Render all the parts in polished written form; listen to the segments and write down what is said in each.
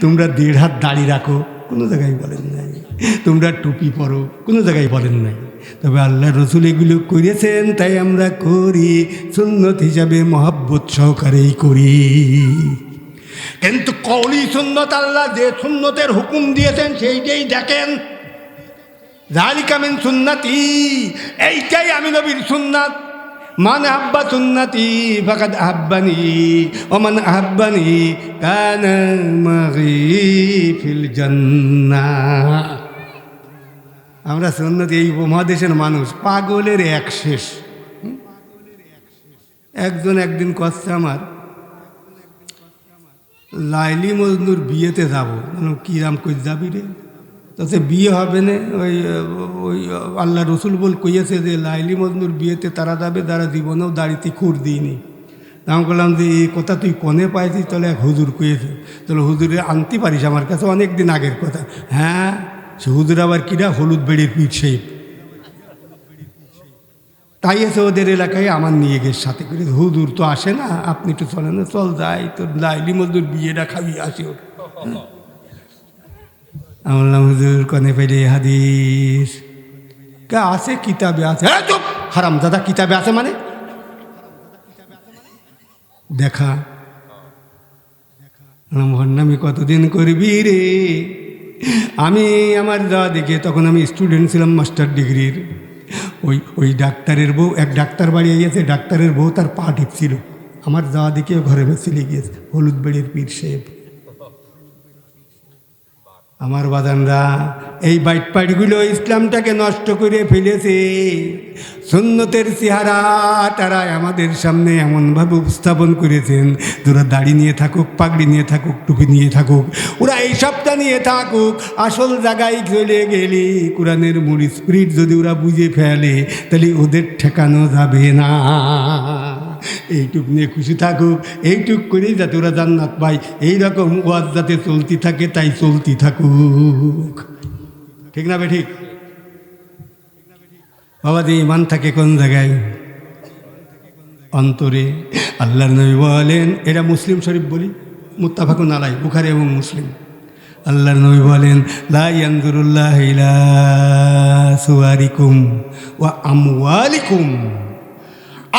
তোমরা 1.5 হাত দাড়ি রাখো, কোনো জায়গায় বলেন নাই। তোমরা টুপি পরো, কোনো জায়গায় বলেন নাই। তবে আল্লাহ রসুল এগুলো করেছেন, তাই আমরা করি, সুন্নত হিসাবে মহব্বত সহকারেই করি। কিন্তু কওলি সুন্নত, আল্লাহ যে সুন্নতের হুকুম দিয়েছেন সেইটাই দেখেন। যালিকা মিন সুন্নতি, এইটাই আমি নবীর সুন্নাত। মান আহাব্বা সুন্নতি ফাকাদ আহাব্বানি ওয়া মান আহাব্বানি কানা মাগি ফিল জান্নাহ। আমরা সুন্নতি, এই উপমহাদেশের মানুষ পাগলের এক শেষ। একজন একদিন কচ্ছে আমার, লাইলি মজনুর বিয়েতে যাব। কিরাম কই যাবি রে? তাতে বিয়ে হবে না। ওই আল্লাহ রসুল বল কইয়েছে যে লাইলি মজনুর বিয়েতে তারা যাবে যারা জীবনেও দাড়িতে খুর দিইনি। আমি বললাম যে এই কথা তুই কনে পাইছিস? তাহলে এক হুজুর কইয়েছে। তাহলে হুজুরে আনতে পারিস আমার কাছে, অনেক দিন আগের কথা। হ্যাঁ, সে হুজুর আবার কিরা হলুদ বেড়ির পিঠ সেই, তাই এসে ওদের এলাকায় আমার নিয়ে গিয়ে সাথে করে, হুজুর তো আসে না, আপনি তো চলেন না, চল যাই, তো লাইলি মজদুর বিয়েটা খাবি, আসি ওর। আমি বললাম হুজুর কনে পেলে হাদিস কে আছে? কিতাবে আছে। হ্যাঁ চুপ হারাম দাদা, কিতাবে আছে মানে দেখা। ভণ্ডামি কতদিন করবি রে? আমি আমার যা দেখে, তখন আমি স্টুডেন্ট ছিলাম মাস্টার ডিগ্রির। ওই ডাক্তারের বউ, এক ডাক্তার বাড়ি গিয়েছে, ডাক্তারের বউ তার পা টিপছিল। আমার যা দেখে ঘরে চলে গিয়েছে, হলুদ বেড়ির পীর সাহেব। আমার বাদানরা, এই বাইট পাইটগুলো ইসলামটাকে নষ্ট করে ফেলেছে। সুন্নতের চেহারা তারা আমাদের সামনে এমনভাবে উপস্থাপন করেছেন, তোরা দাড়ি নিয়ে থাকুক, পাগড়ি নিয়ে থাকুক, টুপি নিয়ে থাকুক, ওরা এই সবটা নিয়ে থাকুক। আসল জায়গায় চলে গেলে কোরআনের মূল স্পিরিট যদি ওরা বুঝে ফেলে, তাহলে ওদের ঠেকানো যাবে না। এইটুক নিয়ে খুশি থাকুক, এইটুক করেই যাতে ওরা জান্নাত পায়, এইরকম ওয়াজ যাতে চলতি থাকে, তাই চলতি থাকুক। ঠিক না বে ঠিক? বাবা যে ইমান থাকে কোন জায়গায়? অন্তরে। আল্লাহর নবী বলেন, এটা মুসলিম শরীফ বলি, মুত্তাফাকুন আলাইহি, বুখারী এবং মুসলিম। আল্লাহর নবী বলেন, লা ইয়ানজুরুল্লাহু ইলা সুওয়ারিকুম ওয়া আমওয়ালিকুম।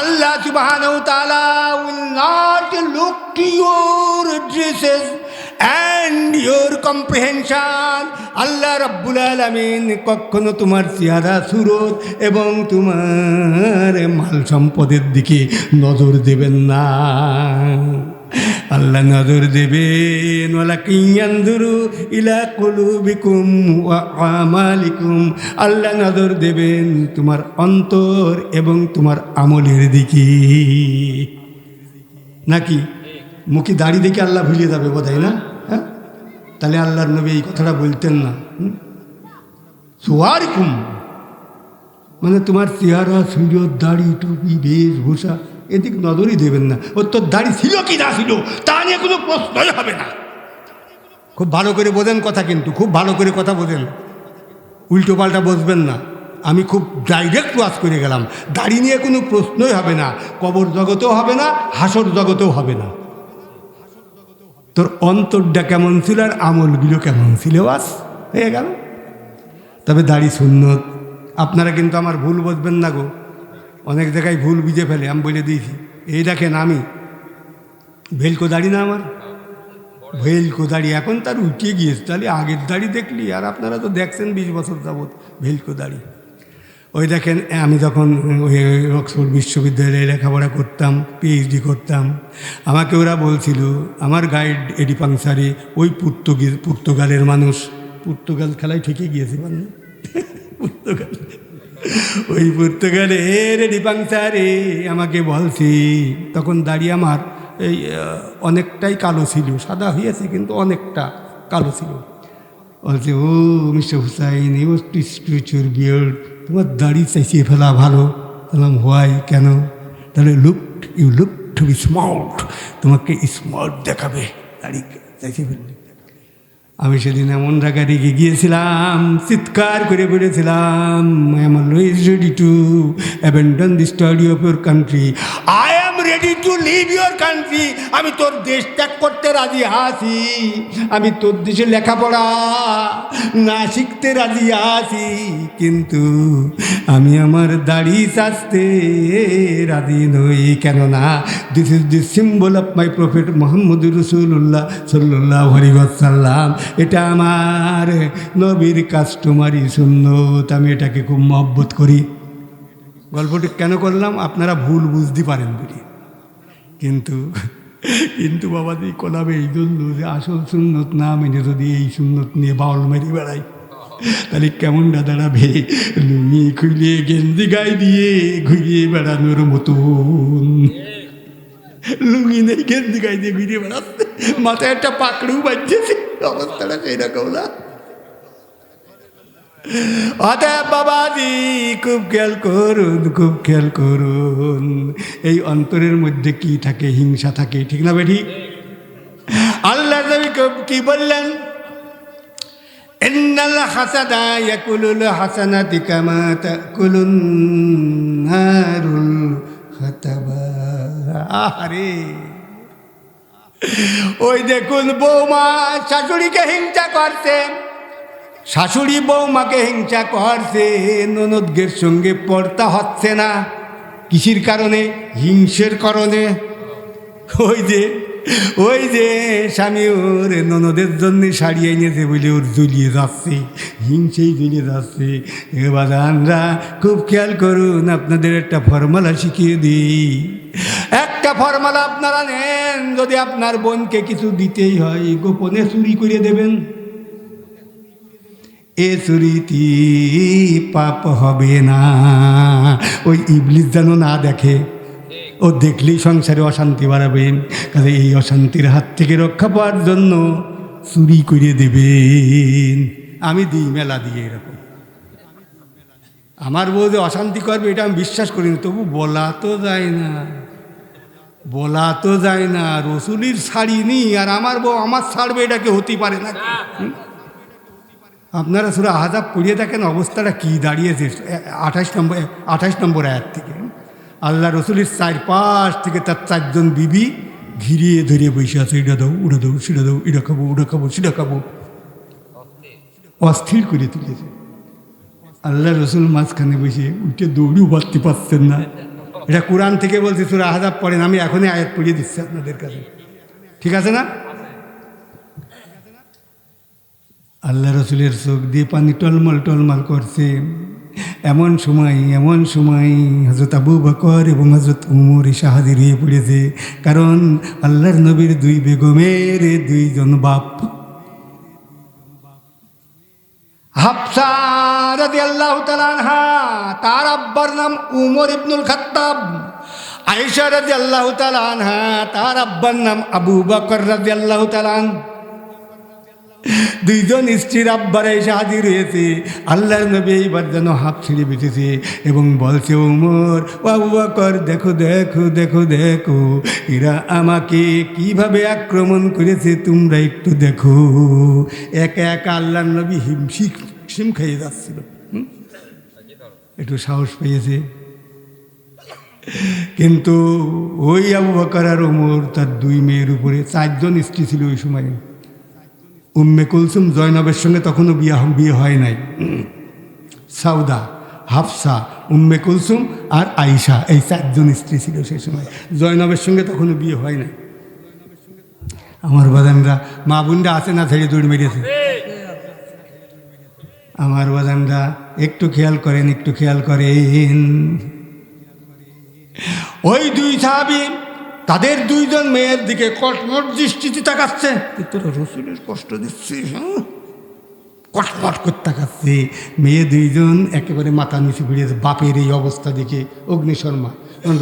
Allah subhanahu wa ta'ala will not look to your dresses and your comprehension. আল্লাহ রাব্বুল আলামিন কখনো তোমার চেহারা সুরত এবং তোমার মাল সম্পদের দিকে নজর দেবেন না। আল্লাহ নজর দেবেন ওয়ালাকিন ইয়ানজুরু ইলা কুলুবিকুম ওয়া আমালিকুম। আল্লাহ নজর দেবেন তোমার অন্তর এবং তোমার আমলের দিকে। নাকি মুখে দাড়ি দেখে আল্লাহ ভুলে যাবে বোধহয় না? হ্যাঁ, তাহলে আল্লাহর নবী এই কথাটা বলতেন না। সুওয়ারিকুম মানে তোমার চেহারা, সুরত, দাড়ি, টুপি, বেশভূষা, এদিক নজরই দেবেন না। ওর তোর দাড়ি ছিল কি না ছিল তা নিয়ে কোনো প্রশ্নই হবে না। খুব ভালো করে বোঝেন কথা, কিন্তু খুব ভালো করে কথা বোঝেন, উল্টো পাল্টা বসবেন না। আমি খুব ডাইরেক্ট ওয়াজ করে গেলাম, দাড়ি নিয়ে কোনো প্রশ্নই হবে না, কবর জগতেও হবে না, হাসর জগতেও হবে না। তোর অন্তরটা কেমন ছিল আর আমলগুলো কেমন ছিল, ওয়াজ হয়ে গেল। তবে দাড়ি সুন্নত। আপনারা কিন্তু আমার ভুল বুঝবেন না গো, অনেক জায়গায় ভুল বুঝে ফেলে। আমি বলে দিয়েছি, এই দেখেন আমি ভেলকো দাড়ি না, আমার ভেলকো দাড়ি এখন তার উঠে গিয়েছে। তাহলে আগের দাড়ি দেখলি, আর আপনারা তো দেখছেন 20 বছর যাবৎ ভেলকো দাড়ি। ওই দেখেন, আমি যখন ওই অক্সফোর্ড বিশ্ববিদ্যালয়ে লেখাপড়া করতাম, পিএইচডি করতাম, আমাকে ওরা বলছিল, আমার গাইড এডি পাংসারি, ওই পর্তুগালের মানুষ, পর্তুগাল খেলায় ঠিকই গিয়েছে মানে পর্তুগাল, ওই পর্তুগালের এডি পাংসারি আমাকে বলছি, তখন দাঁড়িয়ে আমার এই অনেকটাই কালো ছিল, সাদা হয়েছে কিন্তু অনেকটা কালো ছিল। বলছে, ও mister Hussain, you too spiritual beard, তোমার দাড়ি চাইছিয়ে ফেলা ভালো। বললাম, হোয়াই, কেন? তাহলে you look to be smart, তোমাকে স্মার্ট দেখাবে দাড়ি চাইছিয়ে ফেললে। আমি সেদিন এমন জায়গায় রেগে গিয়েছিলাম, চিৎকার করে বলেছিলাম, I am always ready to abandon the study of your country, I am ready ready to leave your country, আমি তোর দেশ ত্যাগ করতে রাজি আছি, আমি তোর দেশে লেখাপড়া না শিখতে রাজি আছি, কিন্তু আমি আমার দাড়ি চাচতে রাজি নই। কেননা this is the symbol of my prophet মুহাম্মদুর রাসূলুল্লাহ সাল্লাল্লাহু আলাইহি ওয়াসাল্লাম। এটা আমার নবীর কাস্টমারি সুন্নত, আমি এটাকে খুব মহব্বত করি। গল্পটি কেন করলাম আপনারা ভুল বুঝতে পারেন বলি, কিন্তু কিন্তু বাবাজি কলাবে এই জন্য যে আসল সুন্নত না মেনে যদি এই সুন্নত নিয়ে বাউল মেরে বেড়াই তাহলে কেমন দাঁড়াবে? লুঙ্গি খুলে গেঞ্জি গায়ে দিয়ে ঘুরিয়ে বেড়ানোর মতন। লুঙ্গি নেই, গেঞ্জি গায়ে দিয়ে ঘুরিয়ে বেড়াচ্ছে, মাথায় একটা পাকড়েও বাজছে, অবস্থাটা সেইরকম না। অতএব বাবাজি খুব খেয়াল করুন, খুব খেয়াল করুন, এই অন্তরের মধ্যে কি থাকে? হিংসা থাকে, ঠিক না বেঠি? আল্লাহ নবী কি বললেন? ইন্নাল হাসাদা ইয়াকুলুল হাসানাতি কামা তাকুলুন নারুল হাতাবা। আরে ওই দেখুন, বৌমা শাশুড়িকে হিংসা করছে, শাশুড়ি বৌমাকে হিংসা করছে, ননদদের সঙ্গে পর্দা হচ্ছে না। কিসের কারণে? হিংসের কারণে। ওই যে স্বামী ওর ননদের জন্য শাড়ি এনেছে বলে ওর জ্বলিয়ে যাচ্ছে, হিংসেই জ্বলিয়ে যাচ্ছে। এবার আমরা খুব খেয়াল করুন, আপনাদের একটা ফর্মুলা শিখিয়ে দিই। একটা ফর্মুলা আপনারা নেন, যদি আপনার বোনকে কিছু দিতেই হয় গোপনে চুরি করে দেবেন। এ চুরিটি পাপ হবে না, ওই ইবলিস যেন না দেখে, ও দেখলেই সংসারে অশান্তি বাড়াবেন। কাজে এই অশান্তির হাত থেকে রক্ষা পাওয়ার জন্য চুরি করে দেবেন। আমি দিই, মেলা দিয়ে এরকম। আমার বউ যে অশান্তি করবে এটা আমি বিশ্বাস করি না, তবু বলা তো যায় না, বলা তো যায় না। রসুলির শাড়ি নি আর আমার বউ আমার ছাড়বে, এটাকে হতে পারে না। আপনারা সূরা আহজাব পড়িয়ে দেখেন অবস্থাটা কি দাঁড়িয়েছে। 28 নম্বর আয়াত থেকে আল্লাহ রসুলের চারপাশ থেকে তার 4 জন বিবি ঘিরিয়ে ধরিয়ে বসে আছে। এটা দাও, ওটা দাও, সেটা দাও, এটা খাবো, ওটা খাবো, সেটা খাবো, অস্থির করে তুলেছে। আল্লাহ রসুল মাঝখানে বসে উঠে দৌড়িও বাড়তে পারছেন না। এটা কোরআন থেকে বলছে, সূরা আহজাব পড়েন, আমি এখনই আয়াত পড়িয়ে দিচ্ছি আপনাদের কাছে, ঠিক আছে না? আল্লাহ রসুলের চোখ দিয়ে পানি টলমল টলমল করছে। এমন সময় হযরত আবু বকর এবং হযরত উমর শাহাদাত হয়ে পড়েছে। কারণ আল্লাহর নবীর 2 বেগমের 2 জন বাপ, হাফসা রাদিয়াল্লাহু তাআলা আনহা, তার আব্বার নাম উমর ইবনুল খাত্তাব। আয়েশা রাদিয়াল্লাহু তাআলা আনহা, তার আব্বার নাম আবু বকর রাদিয়াল্লাহু তাআলা আনহু। 2 জন স্ত্রীর আব্বারা এসে হাজির হয়েছে। আল্লাহর নবী এইবার যেন হাত ছেড়ে বেঁচেছে এবং বলছে, ওমর, আবু বকর, দেখো দেখো দেখো দেখো, এরা আমাকে কিভাবে আক্রমণ করেছে, তোমরা একটু দেখো। একা একা আল্লাহর নবী হিম খেয়ে যাচ্ছিল, একটু সাহস পেয়েছে। কিন্তু ওই আবু বকর আর ওমর তার 2 মেয়ের উপরে, 4 জন স্ত্রী ছিল ওই সময়। উম্মে কুলসুম জয়নবের সঙ্গে তখনও বিয়ে হয় নাই। সাউদা, হাফসা, উম্মে কুলসুম আর আয়েশা, এই 4 জন স্ত্রী ছিল সেই সময়। জয়নবের সঙ্গে তখনও বিয়ে হয় নাই। আমার বাজানরা, মা বোনরা আছে না, ছেড়ে দৌড় মেরেছে। আমার বাজানরা একটু খেয়াল করেন, একটু খেয়াল করেন। ওই 2 সাহাবী তাদের 2 জন মেয়ের দিকে কটমট দৃষ্টিতে তাকাচ্ছে। তোরা রসুলের কষ্ট দিচ্ছিস, কটমট করে তাকাচ্ছে। মেয়ে 2 জন একেবারে মাথা নিচু ফিরিয়েছে বাপের এই অবস্থা দেখে। অগ্নিশর্মা,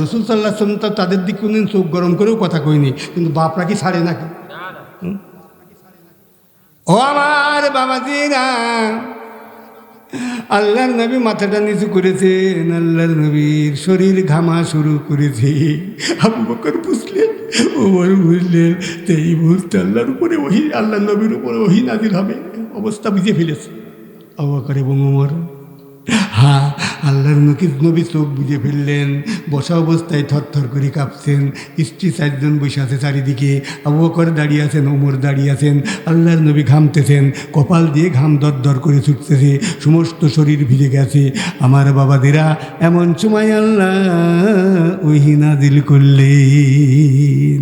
রসুল সাল্লাল্লাহু আলাইহি ওয়াসাল্লাম তো তাদের দিক কোনদিন চোখ গরম করেও কথা কইনি, কিন্তু বাপরা কি ছাড়ে নাকি? ও আমার বাবাজিরা, আল্লাহর নবী মাথাটা নিচু করেছেন, আল্লাহর নবীর শরীর ঘামা শুরু করেছে। আবু বকর বুঝলেন, ওমর বুঝলেন, তো এই মুহূর্তে আল্লাহর উপরে ওহী, আল্লাহর নবীর উপরে ওহী নাজিল হবে, অবস্থা বুঝে ফেলেছে আবু বকর এবং ওমর। হ্যাঁ, আল্লাহর নবী চোখ বুজে ফেললেন। বসা অবস্থায় থরথর করে কাঁপছেন। স্ত্রী 4 জন বসে আছে চারিদিকে। আবু বকর দাঁড়িয়ে আছেন, ওমর দাঁড়িয়ে আছেন। আল্লাহর নবী ঘামতেছেন, কপাল দিয়ে ঘাম দরদর করে ছুটতেছে, সমস্ত শরীর ভিজে গেছে। আমার বাবাদেরা, এমন সময় আল্লাহ ওহী নাজিল করলেন।